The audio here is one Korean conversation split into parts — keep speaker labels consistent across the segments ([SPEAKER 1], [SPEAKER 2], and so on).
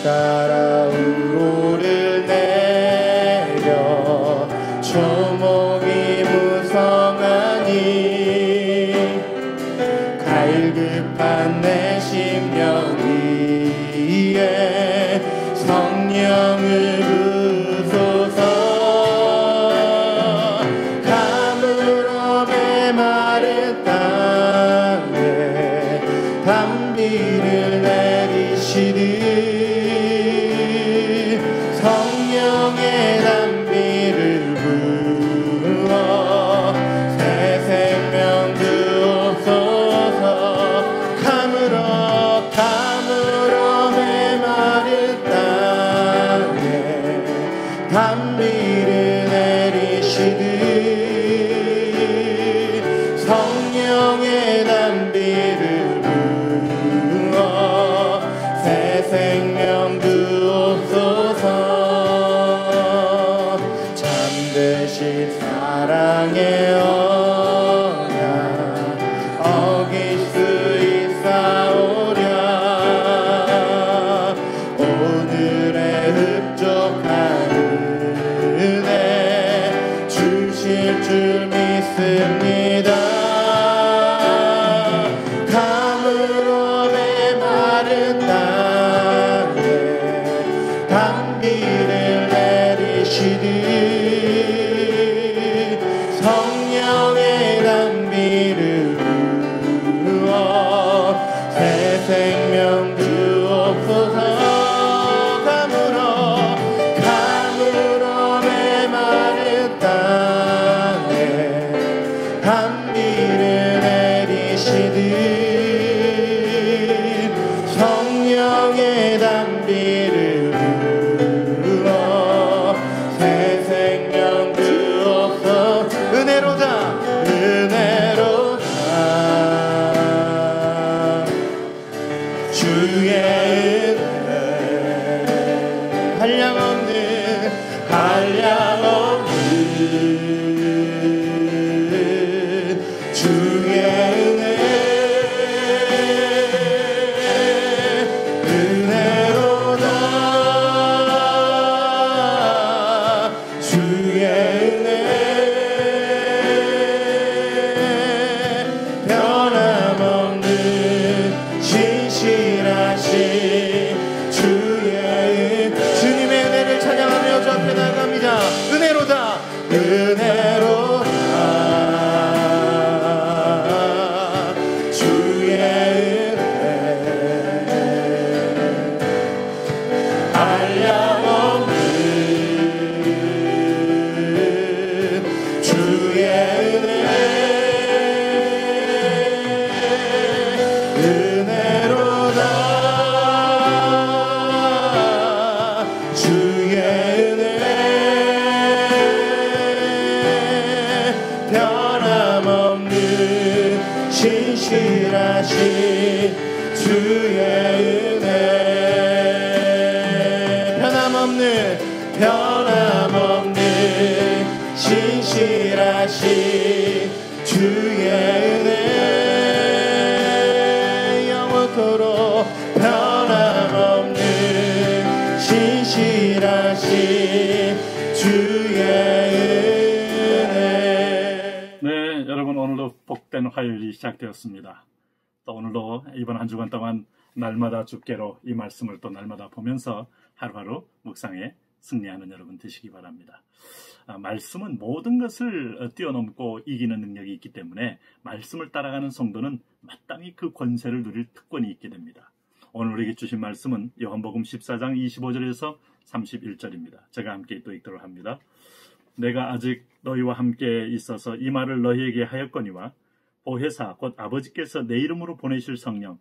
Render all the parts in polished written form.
[SPEAKER 1] 따라 우로를 내려 초목이 무성하니 갈급한 내 심령 위에 성령을 부소서. 가물어 메마른 땅에 단비를 내리시니 성령의 단비를 부어 새 생명 주옵소서. 가물어 메마른 땅에 단비를 내리시니 성령의 단비를 부어 새 생명 주옵소서. 참되신 사랑의 언약 어길 수 있사오랴. 오늘의 흡족한 은혜 주실 줄 믿습니다. 가물어 메마른 땅에 단비를 내리시니 성령의 단비를 부어 새 생명 주옵소서. 가물어 메마른 땅에 단비를 내리시니 성령의 단비를 부어 새 생명 주옵소서. 은혜로다 주의 은혜 한량없는 주의 은혜로다. 주의 은혜 변함없는 신실하신 주의 주님의 은혜를 찬양하며 주 앞에 나아갑니다. 은혜로다 주의 은혜 한량없는 주의 은혜로다. 주의 은혜 변함없는 신실하신 주의 은혜 변함없는 신실하신 주의 은혜 영원토록 변함없는 신실하신 주의 은혜.
[SPEAKER 2] 네, 여러분 오늘도 복된 화요일이 시작되었습니다. 또 오늘도 이번 한 주간 동안 날마다 주께로 이 말씀을 또 날마다 보면서 하루하루 묵상에 승리하는 여러분 되시기 바랍니다. 말씀은 모든 것을 뛰어넘고 이기는 능력이 있기 때문에 말씀을 따라가는 성도는 마땅히 그 권세를 누릴 특권이 있게 됩니다. 오늘 우리에게 주신 말씀은 요한복음 14장 25절에서 31절입니다. 제가 함께 또 읽도록 합니다. 내가 아직 너희와 함께 있어서 이 말을 너희에게 하였거니와 보혜사 곧 아버지께서 내 이름으로 보내실 성령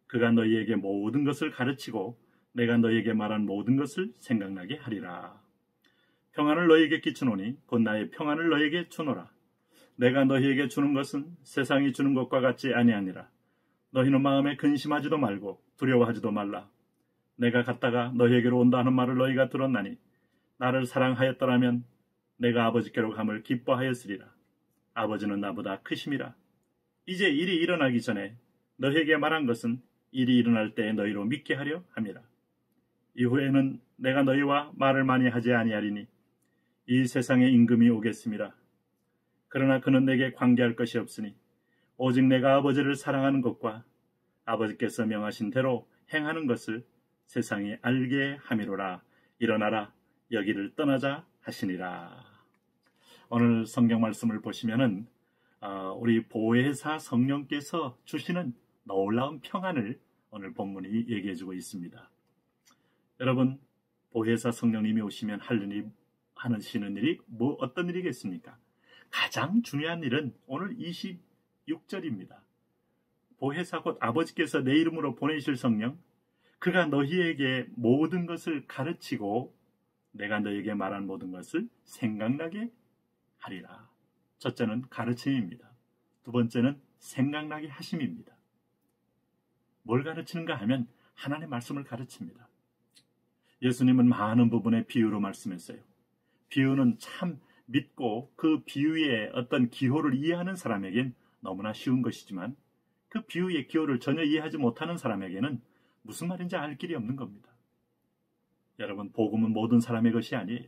[SPEAKER 2] 그가 너희에게 모든 것을 가르치고 내가 너희에게 말한 모든 것을 생각나게 하리라. 평안을 너희에게 끼치노니 곧 나의 평안을 너희에게 주노라. 내가 너희에게 주는 것은 세상이 주는 것과 같지 아니하니라. 너희는 마음에 근심하지도 말고 두려워하지도 말라. 내가 갔다가 너희에게로 온다 하는 말을 너희가 들었나니 나를 사랑하였더라면 내가 아버지께로 감을 기뻐하였으리라. 아버지는 나보다 크심이라. 이제 일이 일어나기 전에 너희에게 말한 것은 일이 일어날 때에 너희로 믿게 하려 함이라. 이후에는 내가 너희와 말을 많이 하지 아니하리니 이 세상에 임금이 오겠습니다. 그러나 그는 내게 관계할 것이 없으니 오직 내가 아버지를 사랑하는 것과 아버지께서 명하신 대로 행하는 것을 세상이 알게 함이로라. 일어나라, 여기를 떠나자 하시니라. 오늘 성경 말씀을 보시면은 우리 보혜사 성령께서 주시는 놀라운 평안을 오늘 본문이 얘기해주고 있습니다. 여러분, 보혜사 성령님이 오시면 하시는 일이 어떤 일이겠습니까? 가장 중요한 일은 오늘 26절입니다. 보혜사 곧 아버지께서 내 이름으로 보내실 성령, 그가 너희에게 모든 것을 가르치고 내가 너희에게 말한 모든 것을 생각나게 하리라. 첫째는 가르침입니다. 두 번째는 생각나게 하심입니다. 뭘 가르치는가 하면 하나님의 말씀을 가르칩니다. 예수님은 많은 부분에 비유로 말씀했어요. 비유는 참 믿고 그 비유의 어떤 기호를 이해하는 사람에겐 너무나 쉬운 것이지만 그 비유의 기호를 전혀 이해하지 못하는 사람에게는 무슨 말인지 알 길이 없는 겁니다. 여러분, 복음은 모든 사람의 것이 아니에요.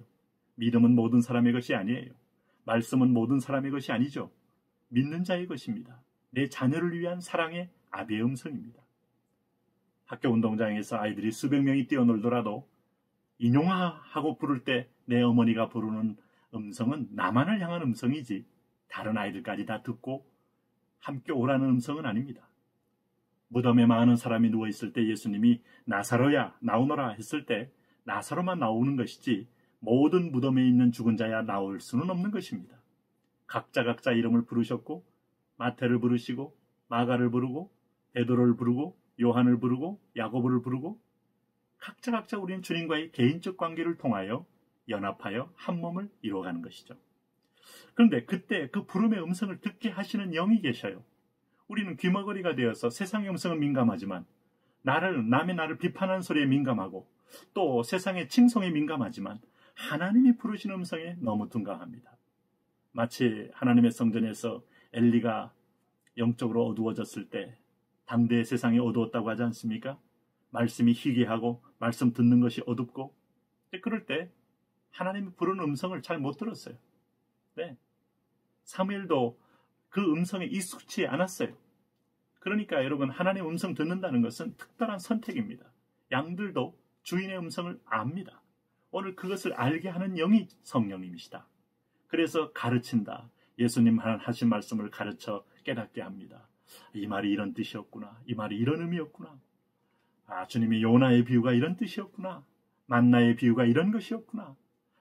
[SPEAKER 2] 믿음은 모든 사람의 것이 아니에요. 말씀은 모든 사람의 것이 아니죠. 믿는 자의 것입니다. 내 자녀를 위한 사랑의 아비의 음성입니다. 학교 운동장에서 아이들이 수백 명이 뛰어놀더라도 인용아 하고 부를 때 내 어머니가 부르는 음성은 나만을 향한 음성이지 다른 아이들까지 다 듣고 함께 오라는 음성은 아닙니다. 무덤에 많은 사람이 누워있을 때 예수님이 나사로야 나오너라 했을 때 나사로만 나오는 것이지 모든 무덤에 있는 죽은 자야 나올 수는 없는 것입니다. 각자 이름을 부르셨고 마태를 부르시고 마가를 부르고 베드로를 부르고 요한을 부르고 야고보를 부르고 각자 우리는 주님과의 개인적 관계를 통하여 연합하여 한 몸을 이루어가는 것이죠. 그런데 그때 그 부름의 음성을 듣게 하시는 영이 계셔요. 우리는 귀머거리가 되어서 세상의 음성은 민감하지만 남의 나를 비판하는 소리에 민감하고 또 세상의 칭송에 민감하지만 하나님이 부르시는 음성에 너무 둔감합니다. 마치 하나님의 성전에서 엘리가 영적으로 어두워졌을 때 당대의 세상이 어두웠다고 하지 않습니까? 말씀이 희귀하고 말씀 듣는 것이 어둡고 그럴 때 하나님이 부르는 음성을 잘 못 들었어요. 네. 사무엘도 그 음성에 익숙치 않았어요. 그러니까 여러분, 하나님의 음성 듣는다는 것은 특별한 선택입니다. 양들도 주인의 음성을 압니다. 오늘 그것을 알게 하는 영이 성령님이시다. 그래서 가르친다. 예수님 하신 말씀을 가르쳐 깨닫게 합니다. 이 말이 이런 뜻이었구나. 이 말이 이런 의미였구나. 주님이 요나의 비유가 이런 뜻이었구나. 만나의 비유가 이런 것이었구나.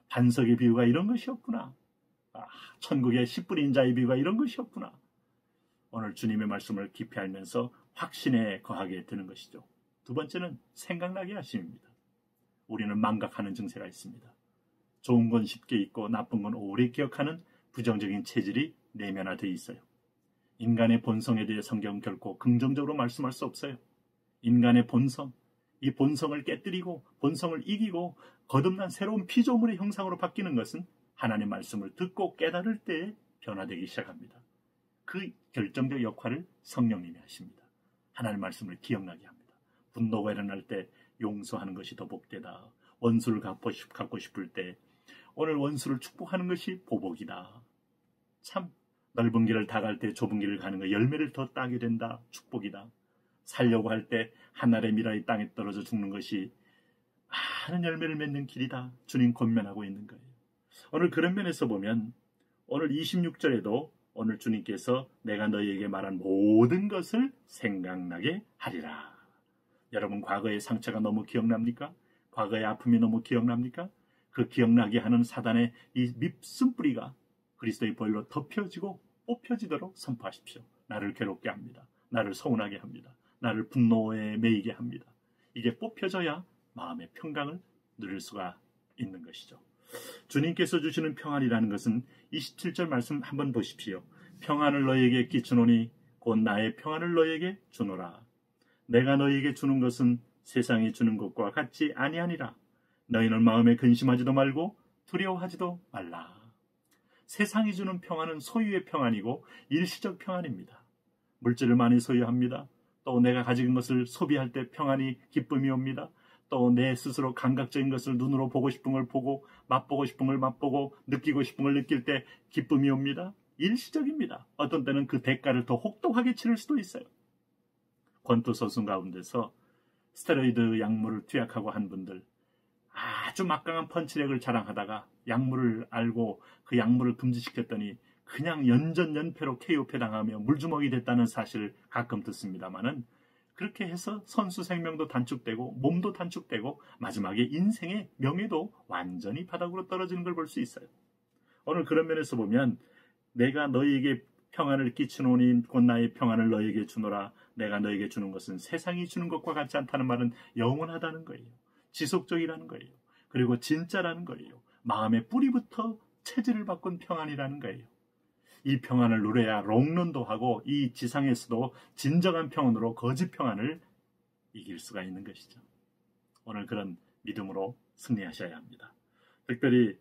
[SPEAKER 2] 반석의 비유가 이런 것이었구나. 천국의 씨 뿌린 자의 비유가 이런 것이었구나. 오늘 주님의 말씀을 깊이 알면서 확신에 거하게 되는 것이죠. 두 번째는 생각나게 하심입니다. 우리는 망각하는 증세가 있습니다. 좋은 건 쉽게 잊고 나쁜 건 오래 기억하는 부정적인 체질이 내면화되어 있어요. 인간의 본성에 대해 성경은 결코 긍정적으로 말씀할 수 없어요. 인간의 본성, 이 본성을 깨뜨리고 본성을 이기고 거듭난 새로운 피조물의 형상으로 바뀌는 것은 하나님의 말씀을 듣고 깨달을 때에 변화되기 시작합니다. 그 결정적 역할을 성령님이 하십니다. 하나님의 말씀을 기억나게 합니다. 분노가 일어날 때 용서하는 것이 더 복되다. 원수를 갚고 싶을 때 오늘 원수를 축복하는 것이 보복이다. 참 넓은 길을 다 갈 때 좁은 길을 가는 거 열매를 더 따게 된다. 축복이다. 살려고 할 때 하늘의 미라의 땅에 떨어져 죽는 것이 많은 열매를 맺는 길이다. 주님 권면하고 있는 거예요. 오늘 그런 면에서 보면 오늘 26절에도 오늘 주님께서 내가 너희에게 말한 모든 것을 생각나게 하리라. 여러분, 과거의 상처가 너무 기억납니까? 과거의 아픔이 너무 기억납니까? 그 기억나게 하는 사단의 이 밉순뿌리가 그리스도의 보혈로 덮여지고 뽑혀지도록 선포하십시오. 나를 괴롭게 합니다. 나를 서운하게 합니다. 나를 분노에 매이게 합니다. 이게 뽑혀져야 마음의 평강을 누릴 수가 있는 것이죠. 주님께서 주시는 평안이라는 것은 27절 말씀 한번 보십시오. 평안을 너희에게 끼치노니 곧 나의 평안을 너희에게 주노라. 내가 너희에게 주는 것은 세상이 주는 것과 같지 아니하니라. 너희는 마음에 근심하지도 말고 두려워하지도 말라. 세상이 주는 평안은 소유의 평안이고 일시적 평안입니다. 물질을 많이 소유합니다. 또 내가 가진 것을 소비할 때 평안이 기쁨이 옵니다. 또 내 스스로 감각적인 것을 눈으로 보고 싶은 걸 보고 맛보고 싶은 걸 맛보고 느끼고 싶은 걸 느낄 때 기쁨이 옵니다. 일시적입니다. 어떤 때는 그 대가를 더 혹독하게 치를 수도 있어요. 권투선수 가운데서 스테로이드 약물을 투약하고 한 분들, 아주 막강한 펀치력을 자랑하다가 약물을 알고 그 약물을 금지시켰더니 그냥 연전연패로 KO패 당하며 물주먹이 됐다는 사실을 가끔 듣습니다만은, 그렇게 해서 선수 생명도 단축되고 몸도 단축되고 마지막에 인생의 명예도 완전히 바닥으로 떨어지는 걸 볼 수 있어요. 오늘 그런 면에서 보면 내가 너희에게 평안을 끼치노니 곧 나의 평안을 너희에게 주노라. 내가 너희에게 주는 것은 세상이 주는 것과 같지 않다는 말은 영원하다는 거예요. 지속적이라는 거예요. 그리고 진짜라는 거예요. 마음의 뿌리부터 체질을 바꾼 평안이라는 거예요. 이 평안을 누려야 롱런도 하고 이 지상에서도 진정한 평안으로 거짓 평안을 이길 수가 있는 것이죠. 오늘 그런 믿음으로 승리하셔야 합니다. 특별히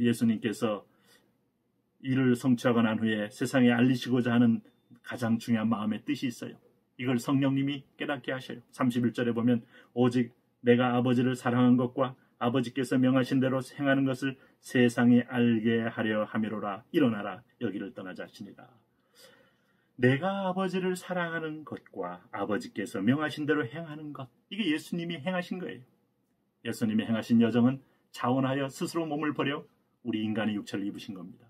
[SPEAKER 2] 예수님께서 이를 성취하고 난 후에 세상에 알리시고자 하는 가장 중요한 마음의 뜻이 있어요. 이걸 성령님이 깨닫게 하셔요. 31절에 보면 오직 내가 아버지를 사랑한 것과 아버지께서 명하신 대로 행하는 것을 세상에 알게 하려 함이로라. 일어나라 여기를 떠나자 하시니라. 내가 아버지를 사랑하는 것과 아버지께서 명하신 대로 행하는 것, 이게 예수님이 행하신 거예요. 예수님이 행하신 여정은 자원하여 스스로 몸을 버려 우리 인간의 육체를 입으신 겁니다.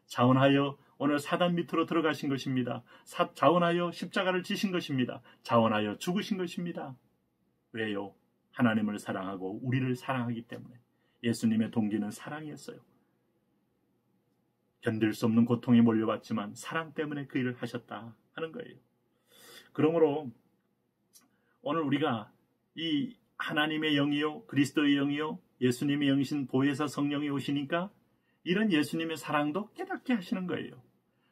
[SPEAKER 2] 자원하여 오늘 사단 밑으로 들어가신 것입니다. 자원하여 십자가를 지신 것입니다. 자원하여 죽으신 것입니다. 왜요? 하나님을 사랑하고 우리를 사랑하기 때문에. 예수님의 동기는 사랑이었어요. 견딜 수 없는 고통에 몰려왔지만 사랑 때문에 그 일을 하셨다 하는 거예요. 그러므로 오늘 우리가 이 하나님의 영이요, 그리스도의 영이요, 예수님의 영이신 보혜사 성령이 오시니까 이런 예수님의 사랑도 깨닫게 하시는 거예요.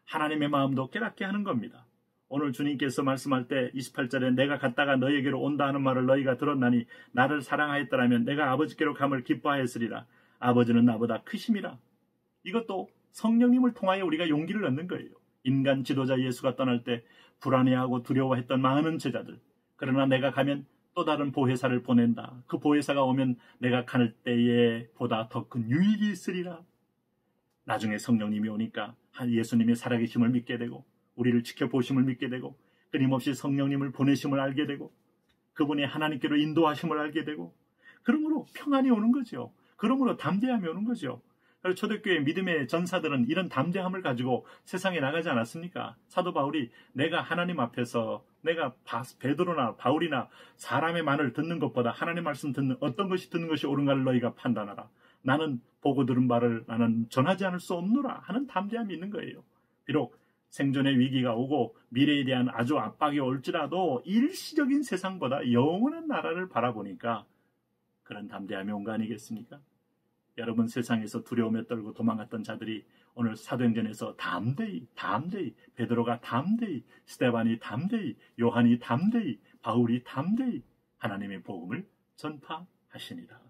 [SPEAKER 2] 하나님의 마음도 깨닫게 하는 겁니다. 오늘 주님께서 말씀할 때 28절에 내가 갔다가 너희에게로 온다 하는 말을 너희가 들었나니 나를 사랑하였더라면 내가 아버지께로 감을 기뻐하였으리라. 아버지는 나보다 크심이라. 이것도 성령님을 통하여 우리가 용기를 얻는 거예요. 인간 지도자 예수가 떠날 때 불안해하고 두려워했던 많은 제자들. 그러나 내가 가면 또 다른 보혜사를 보낸다. 그 보혜사가 오면 내가 갈 때에 보다 더 큰 유익이 있으리라. 나중에 성령님이 오니까 예수님의 살아계심을 믿게 되고 우리를 지켜보심을 믿게 되고 끊임없이 성령님을 보내심을 알게 되고 그분이 하나님께로 인도하심을 알게 되고 그러므로 평안이 오는 거죠. 그러므로 담대함이 오는 거죠. 그래서 초대교회 믿음의 전사들은 이런 담대함을 가지고 세상에 나가지 않았습니까? 사도 바울이 내가 하나님 앞에서 내가 베드로나 바울이나 사람의 말을 듣는 것보다 하나님 말씀 듣는 어떤 것이 듣는 것이 옳은가를 너희가 판단하라. 나는 보고 들은 바를 나는 전하지 않을 수 없노라 하는 담대함이 있는 거예요. 비록 생존의 위기가 오고 미래에 대한 아주 압박이 올지라도 일시적인 세상보다 영원한 나라를 바라보니까 그런 담대함이 온 거 아니겠습니까? 여러분 세상에서 두려움에 떨고 도망갔던 자들이 오늘 사도행전에서 담대히 베드로가 담대히 스데반이 담대히 요한이 담대히 바울이 담대히 하나님의 복음을 전파하시니라.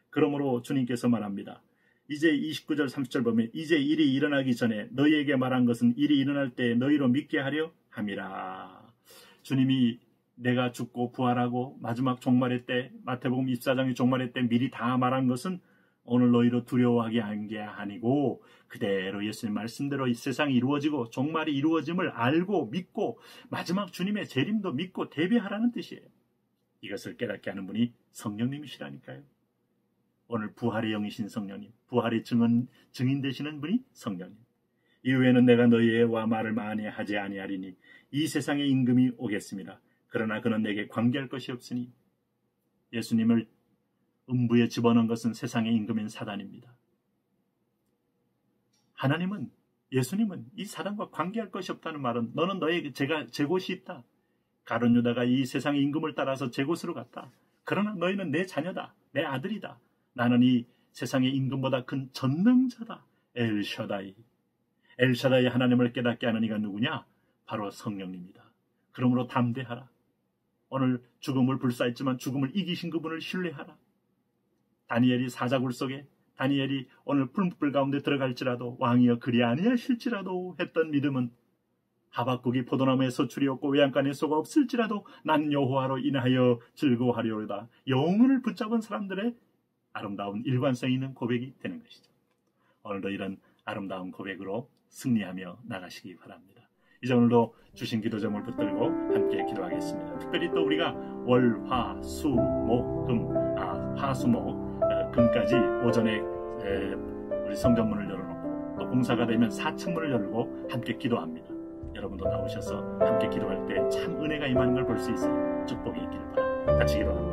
[SPEAKER 2] 그러므로 주님께서 말합니다. 이제 29절 30절 보면 이제 일이 일어나기 전에 너희에게 말한 것은 일이 일어날 때 너희로 믿게 하려 함이라. 주님이 내가 죽고 부활하고 마지막 종말의 때 마태복음 24장의 종말의 때 미리 다 말한 것은 오늘 너희로 두려워하게 한 게 아니고 그대로 예수님 말씀대로 이 세상이 이루어지고 종말이 이루어짐을 알고 믿고 마지막 주님의 재림도 믿고 대비하라는 뜻이에요. 이것을 깨닫게 하는 분이 성령님이시라니까요. 오늘 부활의 영이신 성령님, 부활의 증인 되시는 분이 성령님. 이후에는 내가 너희와 말을 많이 하지 아니하리니 이 세상의 임금이 오겠습니다. 그러나 그는 내게 관계할 것이 없으니. 예수님을 음부에 집어넣은 것은 세상의 임금인 사단입니다. 하나님은, 예수님은 이 사단과 관계할 것이 없다는 말은 너는 너에게 제 곳이 있다. 가룟 유다가 이 세상의 임금을 따라서 제 곳으로 갔다. 그러나 너희는 내 자녀다. 내 아들이다. 나는 이 세상의 임금보다 큰 전능자다. 엘샤다이 하나님을 깨닫게 하는 이가 누구냐? 바로 성령님이다. 그러므로 담대하라. 오늘 죽음을 불사했지만 죽음을 이기신 그분을 신뢰하라. 다니엘이 사자굴 속에 다니엘이 오늘 풀무불 가운데 들어갈지라도 왕이여 그리 아니하실지라도 했던 믿음은 하박국이 포도나무에 서출이 없고 외양간에 쏘가 없을지라도 나는 여호와로 인하여 즐거워하리로다. 영혼을 붙잡은 사람들의 아름다운 일관성 있는 고백이 되는 것이죠. 오늘도 이런 아름다운 고백으로 승리하며 나가시기 바랍니다. 이제 오늘도 주신 기도 제목을 붙들고 함께 기도하겠습니다. 특별히 또 우리가 월, 화, 수, 목, 화, 수, 목, 금까지 오전에 우리 성전문을 열어놓고 또 공사가 되면 4층문을 열고 함께 기도합니다. 여러분도 나오셔서 함께 기도할 때 참 은혜가 임하는 걸 볼 수 있어요. 축복이 있기를 바랍니다. 같이 기도합니다.